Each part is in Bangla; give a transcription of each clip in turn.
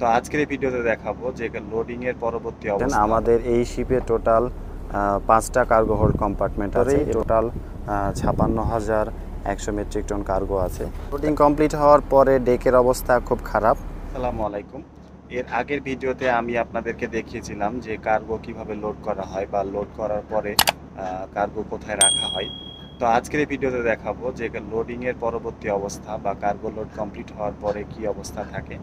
তো আজকের এই ভিডিওতে দেখাবো যে লোডিং এর পরবর্তী অবস্থা। আমাদের এই শিপে টোটাল 5টা কার্গো হোল্ড কম্পার্টমেন্ট আছে। টোটাল 56,100 মেট্রিক টন কার্গো আছে। লোডিং কমপ্লিট হওয়ার পরে ডেকের অবস্থা খুব খারাপ। আসসালামু আলাইকুম। এর আগের ভিডিওতে আমি আপনাদেরকে দেখিয়েছিলাম যে কার্গো কিভাবে লোড করা হয় বা লোড করার পরে কার্গো কোথায় রাখা হয়। তো আজকের এই ভিডিওতে দেখাবো যে লোডিং এর পরবর্তী অবস্থা বা কার্গো লোড কমপ্লিট হওয়ার পরে কি অবস্থা থাকে।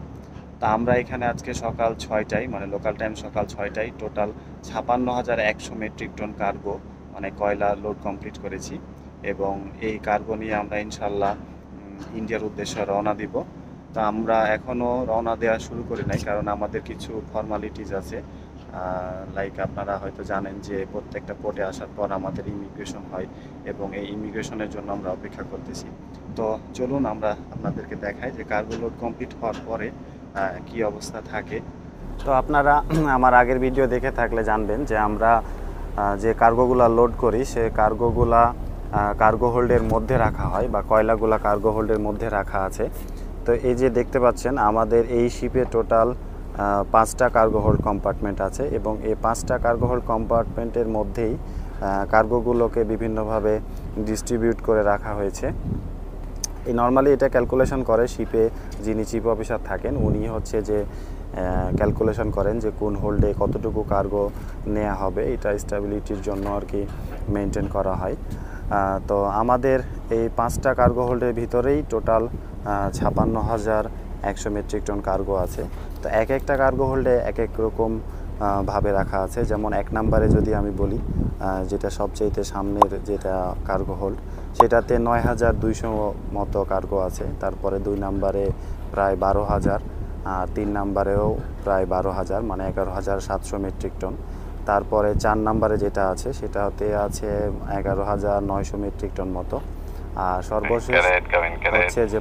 তা আমরা এখানে আজকে সকাল 6টায় মানে লোকাল টাইম সকাল 6টায় টোটাল 56,100 মেট্রিক টন কার্গো মানে কয়লা লোড কমপ্লিট করেছি এবং এই কার্গো নিয়ে আমরা ইনশাল্লাহ ইন্ডিয়ার উদ্দেশ্যে রওনা দিব। তা আমরা এখনও রওনা দেওয়া শুরু করি নাই, কারণ আমাদের কিছু ফর্মালিটিস আছে। লাইক আপনারা হয়তো জানেন যে প্রত্যেকটা পোর্টে আসার পর আমাদের ইমিগ্রেশন হয় এবং এই ইমিগ্রেশনের জন্য আমরা অপেক্ষা করতেছি। তো চলুন আমরা আপনাদেরকে দেখাই যে কার্গো লোড কমপ্লিট হওয়ার পরে কি অবস্থা থাকে। তো আপনারা আমার আগের ভিডিও দেখে থাকলে জানবেন যে আমরা যে কার্গোগুলা লোড করি সে কার্গোগুলা কার্গো হোল্ডের মধ্যে রাখা হয় বা কয়লাগুলা কার্গো হোল্ডের মধ্যে রাখা আছে। তো এই যে দেখতে পাচ্ছেন আমাদের এই শিপে টোটাল 5টা কার্গো হোল্ড কম্পার্টমেন্ট আছে এবং এই 5টা কার্গো হোল্ড কম্পার্টমেন্টের মধ্যেই কার্গোগুলোকে বিভিন্নভাবে ডিস্ট্রিবিউট করে রাখা হয়েছে। এই নর্মালি এটা ক্যালকুলেশন করে শিপে যিনি চিফ অফিসার থাকেন উনি হচ্ছে যে ক্যালকুলেশন করেন যে কোন হোল্ডে কতটুকু কার্গো নেওয়া হবে, এটা স্টেবিলিটির জন্য আর কি মেনটেন করা হয়। তো আমাদের এই 5টা কার্গো হোল্ডের ভিতরেই টোটাল 56,100 মেট্রিক টন কার্গো আছে। তো এক একটা কার্গো হোল্ডে এক এক রকম ভাবে রাখা আছে। যেমন 1 নম্বরে যদি আমি বলি, যেটা সবচেয়ে সামনের যেটা কার্গো হোল্ড, সেটাতে 9,200 মতো কার্গো আছে। তারপরে 2 নম্বরে প্রায় 12,000, আর 3 নম্বরেও প্রায় 12,000 মানে 11,700 মেট্রিক টন। তারপরে 4 নম্বরে যেটা আছে সেটাতে আছে 11,900 মেট্রিক টন মতো। আর সর্বশেষ হচ্ছে যে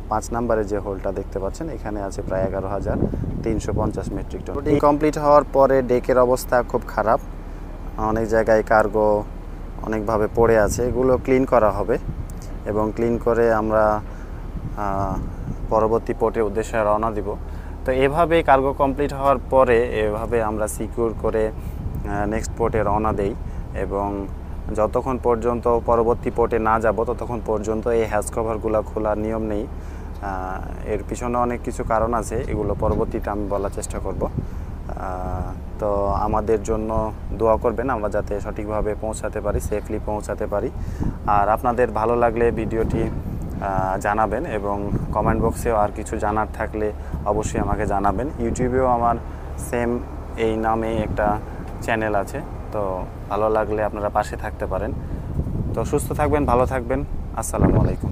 5 নম্বরে যে হোলটা দেখতে পাচ্ছেন এখানে আছে প্রায় 11,350 মেট্রিক টন। লোডিং কমপ্লিট হওয়ার পরে ডেকের অবস্থা খুব খারাপ, অনেক জায়গায় কার্গো অনেকভাবে পড়ে আছে। এগুলো ক্লিন করা হবে এবং ক্লিন করে আমরা পরবর্তী পোর্টের উদ্দেশ্যে রওনা দিব। তো এভাবে কার্গো কমপ্লিট হওয়ার পরে এভাবে আমরা সিকিউর করে নেক্সট পোর্টে রওনা দেই এবং যতক্ষণ পর্যন্ত পরবর্তী পোর্টে না যাব ততক্ষণ পর্যন্ত এই হ্যাজ কভারগুলো খোলার নিয়ম নেই। এর পিছনে অনেক কিছু কারণ আছে, এগুলো পরবর্তীতে আমি বলার চেষ্টা করব। তো আমাদের জন্য দোয়া করবেন আমরা যাতে সঠিকভাবে পৌঁছাতে পারি, সেফলি পৌঁছাতে পারি। আর আপনাদের ভালো লাগলে ভিডিওটি জানাবেন এবং কমেন্ট বক্সেও আর কিছু জানার থাকলে অবশ্যই আমাকে জানাবেন। ইউটিউবেও আমার সেম এই নামে একটা চ্যানেল আছে, তো ভালো লাগলে আপনারা পাশে থাকতে পারেন। তো সুস্থ থাকবেন, ভালো থাকবেন। আসসালামু আলাইকুম।